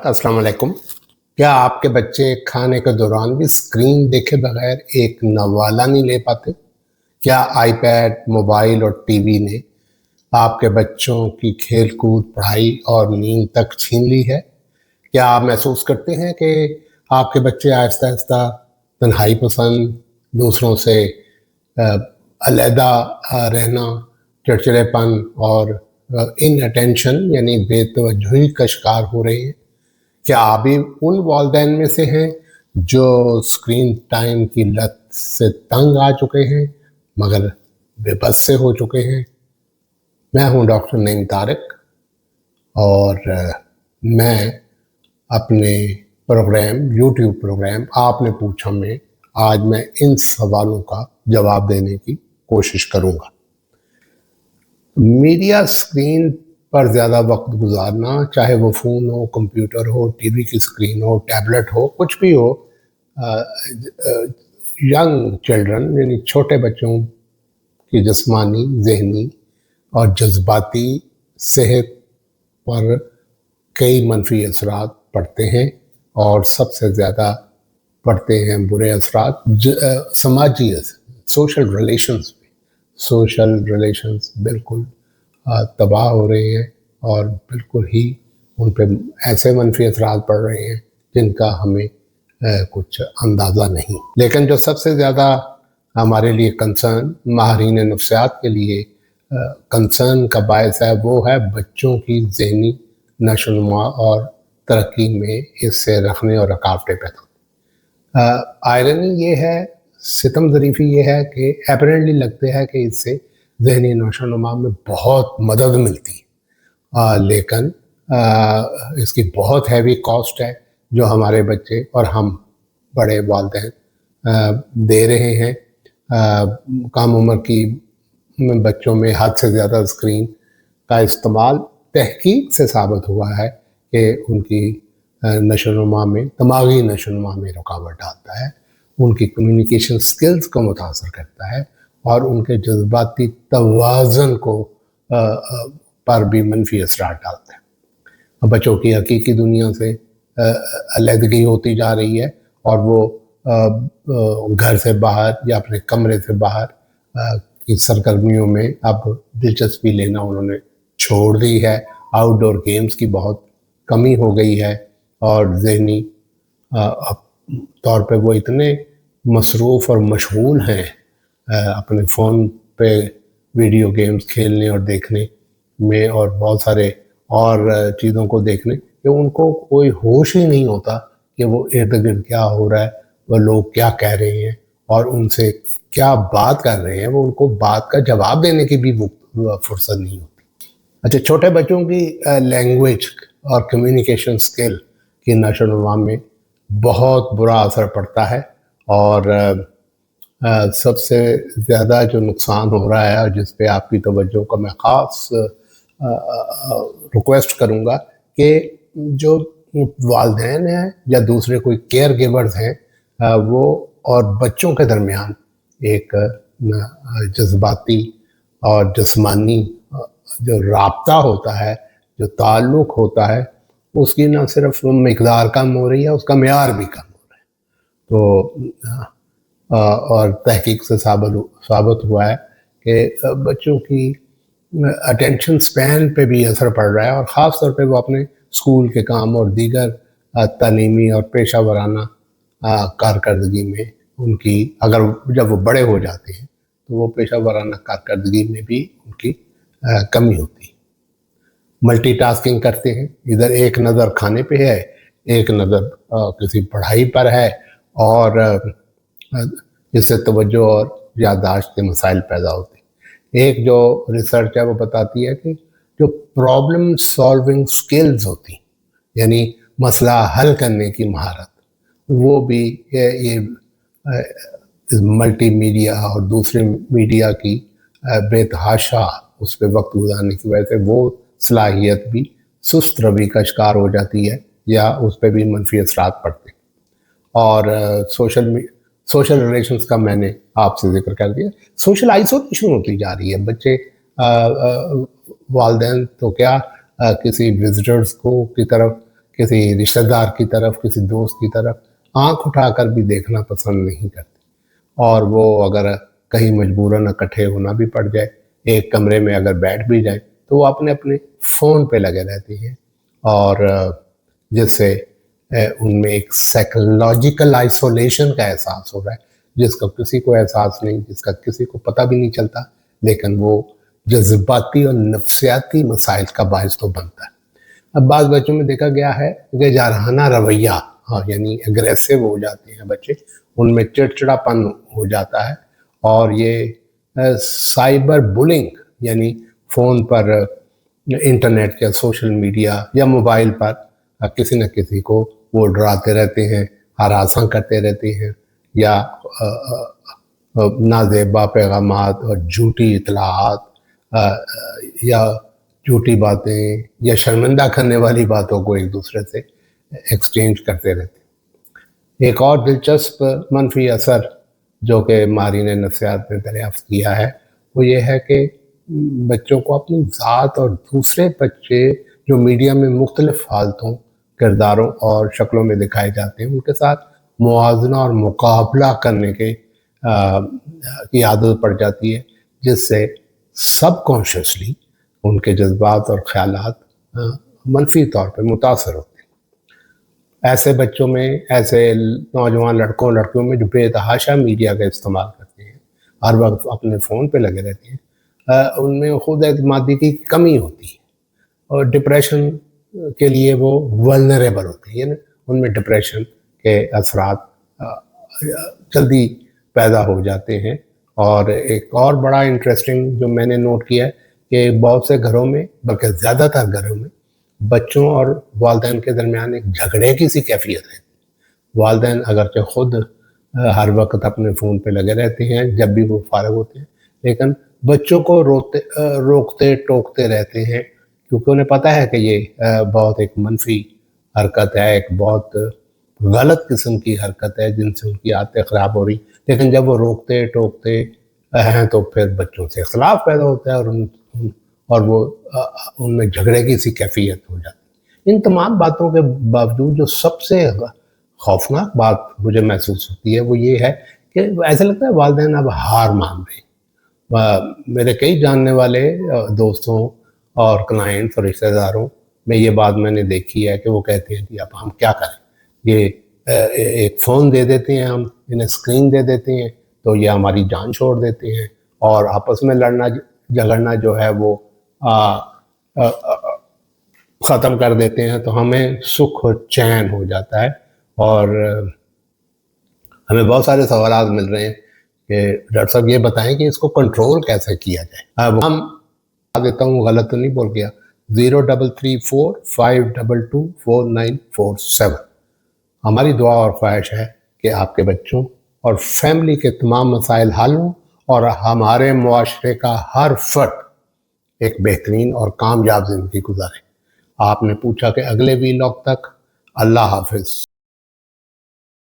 अस्सलाम वालेकुम। क्या आपके बच्चे खाने के दौरान भी स्क्रीन देखे बगैर एक नवाला नहीं ले पाते? क्या आईपैड, मोबाइल और टीवी ने आपके बच्चों की खेल-कूद, पढ़ाई और नींद तक छीन ली है? क्या आप महसूस करते हैं कि आपके बच्चे आहिस्ता-आहिस्ता तन्हाई पसंद, दूसरों से अ, अलहदा रहना, चिड़चिड़ेपन और इनअटेंशन यानी बेतवज्जोही का शिकार हो रहे हैं? क्या आप भी उन वालिदैन में से हैं जो स्क्रीन टाइम की लत से तंग आ चुके हैं मगर बेबस से हो चुके हैं? मैं हूं डॉक्टर नईम तारिक और मैं अपने यूट्यूब प्रोग्राम आपने पूछा में आज मैं इन सवालों का जवाब देने की कोशिश करूंगा। मीडिया स्क्रीन पर ज़्यादा वक्त गुजारना, चाहे वो फ़ोन हो, कंप्यूटर हो, टीवी की स्क्रीन हो, टैबलेट हो, कुछ भी हो, यंग चिल्ड्रन यानी छोटे बच्चों की जिस्मानी, ज़हनी और जज्बाती सेहत पर कई मनफी असरात पड़ते हैं और सबसे ज़्यादा पड़ते हैं बुरे असरात समाजी सोशल रिलेशंस बिल्कुल तबाह हो रहे हैं और बिल्कुल ही उन पे ऐसे मनफी असरात पड़ रहे हैं जिनका हमें कुछ अंदाज़ा नहीं। लेकिन जो सबसे ज़्यादा हमारे लिए कंसर्न, माहिरीन नफ्सियात के लिए कंसर्न का बायस है, वो है बच्चों की ज़हनी नशोनुमा और तरक्की में इससे रखने और रुकावटें पैदा होती। आयरनी ये है, सितम ज़रीफ़ी ये है कि एपरेंटली लगते है कि इससे ज़हनी नशोनुमा में बहुत मदद मिलती है, लेकिन इसकी बहुत हैवी कॉस्ट है जो हमारे बच्चे और हम बड़े वालिदैन दे रहे हैं। कम उम्र की बच्चों में हद से ज़्यादा स्क्रीन का इस्तेमाल तहकीक से साबित हुआ है कि उनकी दिमागी नशोनुमा में रुकावट डालता है, उनकी कम्युनिकेशन स्किल्स को मुतासर करता है और उनके जज्बाती तवाज़ुन को पर भी मनफी असरात डालता है। अब बच्चों की हकीकी दुनिया से अलहदगी होती जा रही है और वो घर से बाहर या अपने कमरे से बाहर की सरगर्मियों में अब दिलचस्पी लेना उन्होंने छोड़ दी है। आउटडोर गेम्स की बहुत कमी हो गई है और ज़हनी तौर पे वो इतने मसरूफ़ और मशगूल हैं अपने फ़ोन पे वीडियो गेम्स खेलने और देखने में और बहुत सारे और चीज़ों को देखने कि उनको कोई होश ही नहीं होता कि वो इर्द गिर्द क्या हो रहा है, वो लोग क्या कह रहे हैं और उनसे क्या बात कर रहे हैं, वो उनको बात का जवाब देने की भी फुर्सत नहीं होती। अच्छा, छोटे बच्चों की लैंग्वेज और कम्युनिकेशन स्किल की नशोनुमा में बहुत बुरा असर पड़ता है और सबसे ज़्यादा जो नुकसान हो रहा है और जिस पे आपकी तवज्जो का मैं ख़ास रिक्वेस्ट करूँगा कि जो वालिदैन हैं या दूसरे कोई केयर गिवर्स हैं वो और बच्चों के दरमियान एक जज्बाती और जिस्मानी जो राब्ता होता है, जो ताल्लुक़ होता है, उसकी न सिर्फ मिक़दार कम हो रही है, उसका मेयार भी कम हो रहा है। तो और तहकीक से साबित हुआ है कि बच्चों की अटेंशन स्पैन पे भी असर पड़ रहा है और ख़ास तौर पे वो अपने स्कूल के काम और दीगर तालीमी और पेशा वराना कारकर्दगी में उनकी जब वो बड़े हो जाते हैं तो वो पेशा वराना कारकर्दगी में भी उनकी कमी होती है। मल्टीटास्किंग करते हैं, इधर एक नज़र खाने पे है, एक नज़र किसी पढ़ाई पर है और इससे तवज्जो और याददाश्त के मसाइल पैदा होते हैं। एक जो रिसर्च है वो बताती है कि जो प्रॉब्लम सॉल्विंग स्किल्स होती यानी मसला हल करने की महारत, वो भी ये मल्टीमीडिया और दूसरे मीडिया की बेतहाशा उस पर वक्त गुजारने की वजह से वो सलाहियत भी सुस्त रवि का शिकार हो जाती है या उस पर भी मनफी असरात पड़ते हैं। और सोशल रिलेशंस का मैंने आपसे जिक्र कर दिया। सोशल आइसोलेशन होती जा रही है। बच्चे वालिदैन तो क्या किसी विजिटर्स को की तरफ کسی رشتہ دار کی طرف، کسی دوست کی طرف آنکھ اٹھا کر بھی دیکھنا پسند نہیں کرتے، اور وہ اگر کہیں مجبوراً اکٹھے ہونا بھی پڑ جائے، ایک کمرے میں اگر بیٹھ بھی جائیں تو وہ اپنے اپنے فون پہ لگے رہتے ہیں، اور جس سے ان میں ایک سائیکولوجیکل آئسولیشن کا احساس ہو رہا ہے، جس کا کسی کو احساس نہیں، جس کا کسی کو پتہ بھی نہیں چلتا، لیکن وہ جذباتی اور نفسیاتی مسائل کا باعث تو بنتا ہے۔ اب بعض بچوں میں دیکھا گیا ہے کہ جارحانہ رویہ، یعنی اگریسو ہو جاتے ہیں بچے، ان میں چڑچڑا پن ہو جاتا ہے، اور یہ سائبر بولنگ یعنی فون پر، انٹرنیٹ یا سوشل میڈیا یا موبائل پر کسی نہ کسی کو وہ ڈراتے رہتے ہیں، ہراساں کرتے رہتے ہیں، یا نازیبا پیغامات اور جھوٹی اطلاعات یا جھوٹی باتیں یا شرمندہ کرنے والی باتوں کو ایک دوسرے سے ایکسچینج کرتے رہتے ہیں۔ ایک اور دلچسپ منفی اثر جو کہ ماہرین نفسیات نے دریافت کیا ہے وہ یہ ہے کہ بچوں کو اپنی ذات اور دوسرے بچے جو میڈیا میں مختلف حالتوں، کرداروں اور شکلوں میں دکھائے جاتے ہیں، ان کے ساتھ موازنہ اور مقابلہ کرنے کی عادت پڑ جاتی ہے، جس سے سب کانشیسلی ان کے جذبات اور خیالات منفی طور پہ متاثر ہوتے ہیں۔ ایسے بچوں میں، ایسے نوجوان لڑکوں لڑکیوں میں جو بے تحاشا میڈیا کا استعمال کرتے ہیں، ہر وقت اپنے فون پہ لگے رہتے ہیں، ان میں خود اعتمادی کی کمی ہوتی ہے، اور ڈپریشن کے لیے وہ ولنریبل ہوتے ہیں، یعنی ان میں ڈپریشن کے اثرات جلدی پیدا ہو جاتے ہیں۔ اور ایک اور بڑا انٹرسٹنگ جو میں نے نوٹ کیا ہے کہ بہت سے گھروں میں، بلکہ زیادہ تر گھروں میں، بچوں اور والدین کے درمیان ایک جھگڑے کی سی کیفیت ہے۔ والدین اگرچہ خود ہر وقت اپنے فون پہ لگے رہتے ہیں جب بھی وہ فارغ ہوتے ہیں، لیکن بچوں کو روکتے ٹوکتے رہتے ہیں، کیونکہ انہیں پتہ ہے کہ یہ بہت ایک منفی حرکت ہے، ایک بہت غلط قسم کی حرکت ہے جن سے ان کی عادتیں خراب ہو رہی، لیکن جب وہ روکتے ٹوکتے ہیں تو پھر بچوں سے اختلاف پیدا ہوتا ہے، اور وہ ان میں جھگڑے کی سی کیفیت ہو جاتی ہے۔ ان تمام باتوں کے باوجود جو سب سے خوفناک بات مجھے محسوس ہوتی ہے وہ یہ ہے کہ ایسا لگتا ہے والدین اب ہار مان رہے ہیں۔ میرے کئی جاننے والے دوستوں اور کلائنٹس اور رشتہ داروں میں یہ بات میں نے دیکھی ہے کہ وہ کہتے ہیں کہ اب ہم کیا کریں، یہ ایک فون دے دیتے ہیں، ہم انہیں اسکرین دے دیتے ہیں تو یہ ہماری جان چھوڑ دیتے ہیں، اور آپس میں لڑنا جھگڑنا جو ہے وہ ختم کر دیتے ہیں، تو ہمیں سکھ اور چین ہو جاتا ہے، اور ہمیں بہت سارے سوالات مل رہے ہیں کہ ڈاکٹر صاحب یہ بتائیں کہ اس کو کنٹرول کیسے کیا جائے۔ اب ہم دیتا ہوں، غلط تو نہیں بول گیا، 0334522447 ہماری دعا اور خواہش ہے کہ آپ کے بچوں اور فیملی کے تمام مسائل حل ہوں، اور ہمارے معاشرے کا ہر فرد ایک بہترین اور کامیاب زندگی گزارے۔ آپ نے پوچھا کہ اگلے ویلاگ تک، اللہ حافظ۔